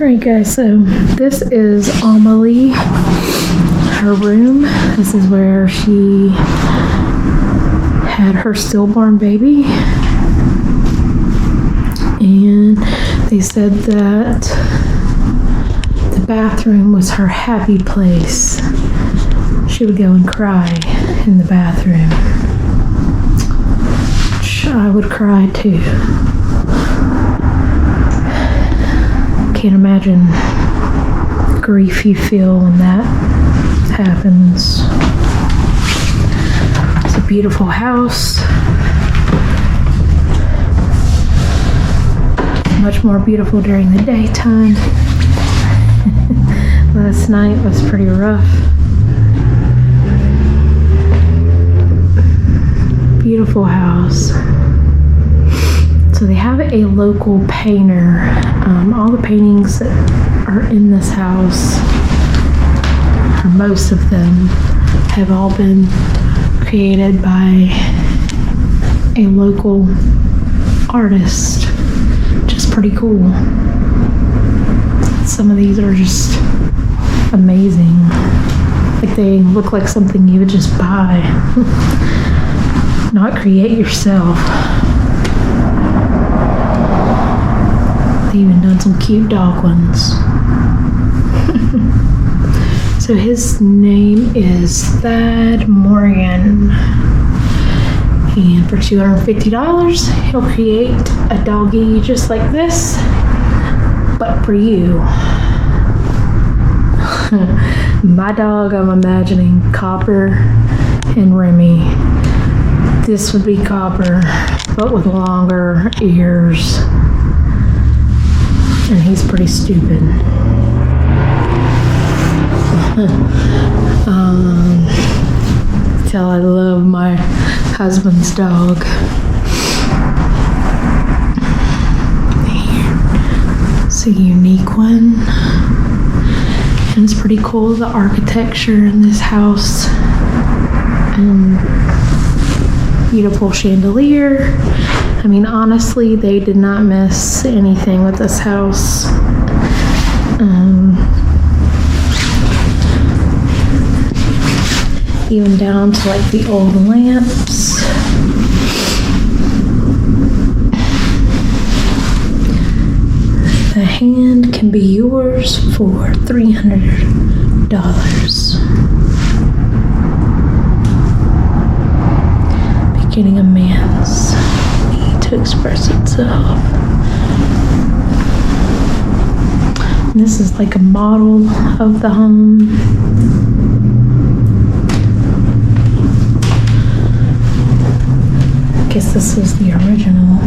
Alright guys, so this is Amélie, her room. This is where she had her stillborn baby. And they said that the bathroom was her happy place. She would go and cry in the bathroom. Which I would cry too. Can't imagine the grief you feel when that happens. It's a beautiful house. Much more beautiful during the daytime. Last night was pretty rough. Beautiful house. So they have a local painter. All the paintings that are in this house, or most of them, have all been created by a local artist, which is pretty cool. Some of these are just amazing. Like they look like something you would just buy, not create yourself. Even done some cute dog ones. So his name is Thad Morgan, and for $250 he'll create a doggy just like this, but for you. My dog, I'm imagining Copper and Remy. This would be Copper, but with longer ears. And he's pretty stupid. Tell I love my husband's dog. It's a unique one. And it's pretty cool, the architecture in this house. Beautiful chandelier. I mean, honestly, they did not miss anything with this house. Even down to like the old lamps. The hand can be yours for $300. Beginning a man's need to express itself. And this is like a model of the home. I guess this is the original,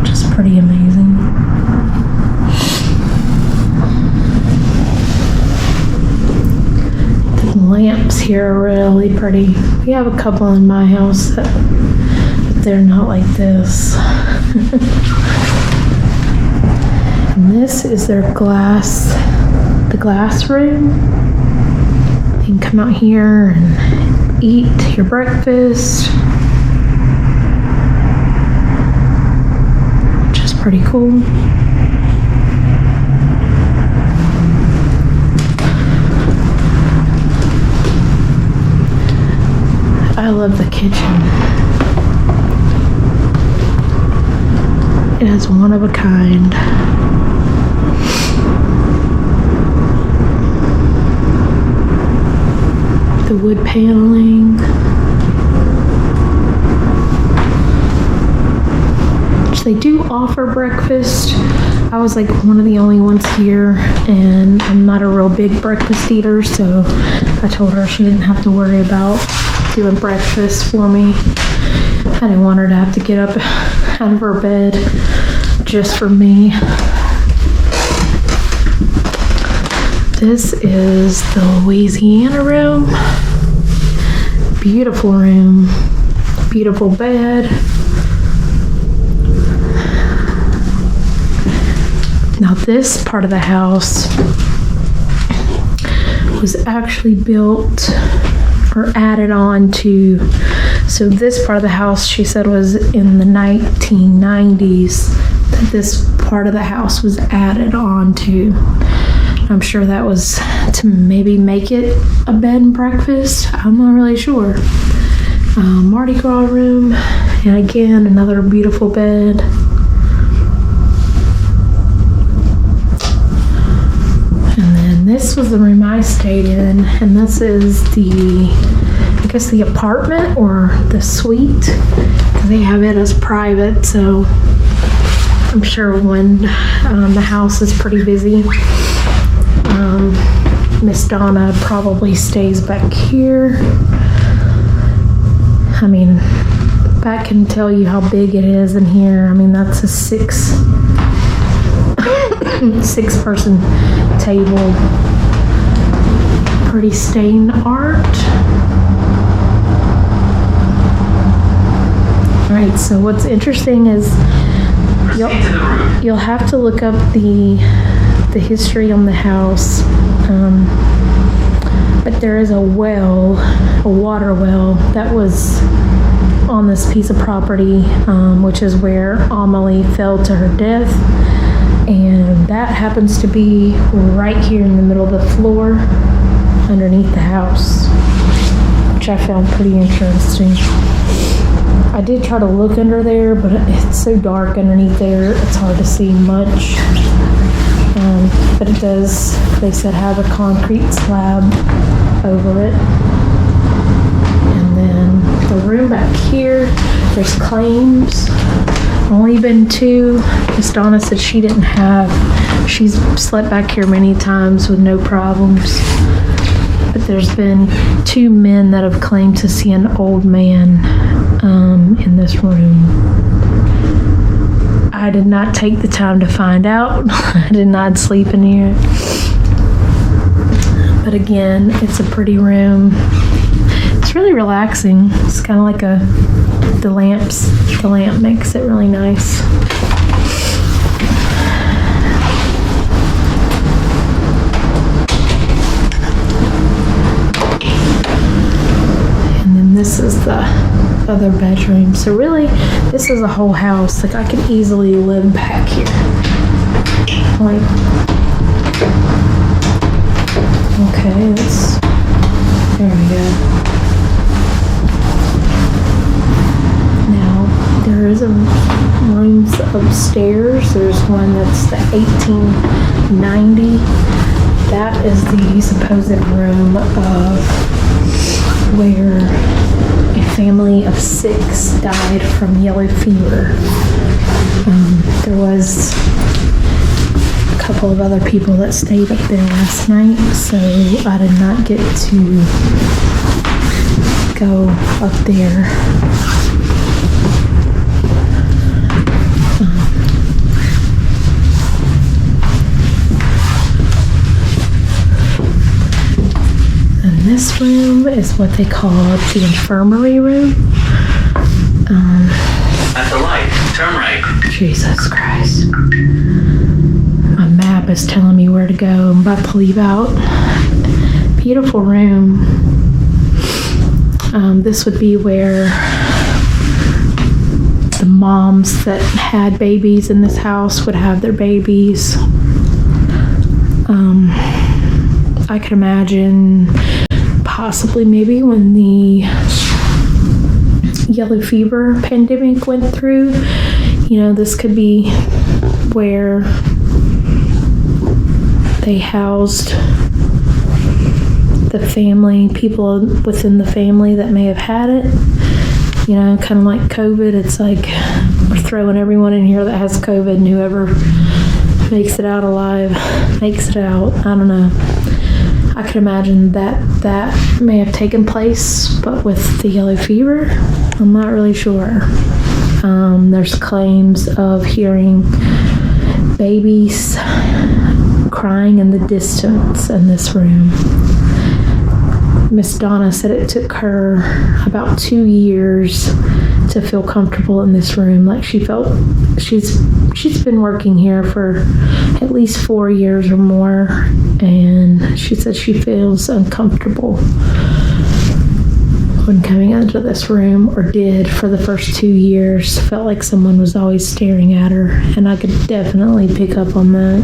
which is pretty amazing. The lamps here are really pretty. We have a couple in my house but they're not like this. And this is their the glass room. You can come out here and eat your breakfast. Pretty cool. I love the kitchen. It is one of a kind. The wood paneling. They do offer breakfast. I was like one of the only ones here, and I'm not a real big breakfast eater, so I told her she didn't have to worry about doing breakfast for me. I didn't want her to have to get up out of her bed just for me. This is the Louisiana room. Beautiful room. Beautiful bed. Now this part of the house was actually built or added on to, so this part of the house she said was in the 1990s that this part of the house was added on to. I'm sure that was to maybe make it a bed and breakfast. I'm not really sure. Mardi Gras room, and again, another beautiful bed. And then this was the room I stayed in, and this is I guess the apartment or the suite. They have it as private, so I'm sure when the house is pretty busy, Miss Donna probably stays back here. I mean, I can tell you how big it is in here. I mean, that's a six person table. Pretty stained art. All right, so what's interesting is you'll have to look up the history on the house. But there is a well, a water well, that was on this piece of property, which is where Amélie fell to her death. And that happens to be right here in the middle of the floor underneath the house, which I found pretty interesting. I did try to look under there, but it's so dark underneath there, it's hard to see much. But it does, they said, have a concrete slab over it. And then the room back here, there's claims. Only been 2. Miss Donna said she's slept back here many times with no problems. But there's been 2 men that have claimed to see an old man in this room. I did not take the time to find out. I did not sleep in here. But again, it's a pretty room. It's really relaxing. It's kind of like the lamp makes it really nice. And then this is the other bedroom. So really, this is a whole house. Like, I could easily live back here. Like, okay, there we go. Now, there is a rooms upstairs. There's one that's the 1890. That is the supposed room of where a family of 6 died from yellow fever. There was a couple of other people that stayed up there last night, so I did not get to go up there. This room is what they call the infirmary room. At the light, turn right. Jesus Christ. My map is telling me where to go. I'm about to leave out. Beautiful room. This would be where the moms that had babies in this house would have their babies. I could imagine possibly maybe when the yellow fever pandemic went through, this could be where they housed the family, people within the family that may have had it. Kind of like COVID. It's like we're throwing everyone in here that has COVID, and whoever makes it out alive makes it out. I don't know. I could imagine that may have taken place, but with the yellow fever, I'm not really sure. There's claims of hearing babies crying in the distance in this room. Miss Donna said it took her about 2 years to feel comfortable in this room. Like, she felt she's been working here for at least 4 years or more, and she said she feels uncomfortable when coming into this room, or did for the first 2 years. Felt like someone was always staring at her, and I could definitely pick up on that.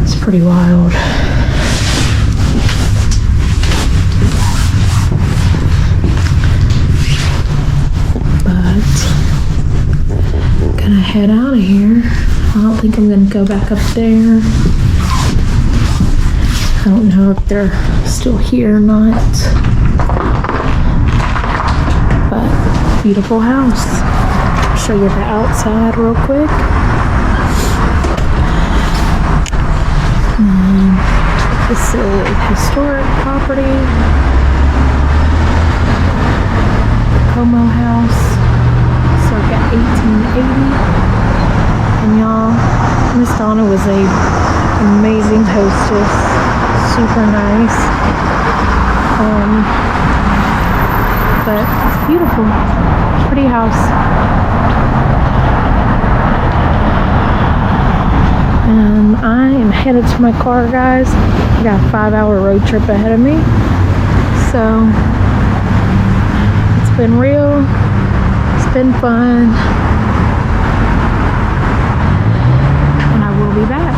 It's pretty wild. But gonna head out of here. I don't think I'm gonna go back up there. I don't know if they're still here or not. But beautiful house. Show you the outside real quick. This is historic property. Como house, circa 1880. And y'all, Miss Donna was a amazing hostess, super nice. But it's beautiful, pretty house. And I am headed to my car, guys. I got a 5-hour road trip ahead of me. So it's been real. It's been fun. And I will be back.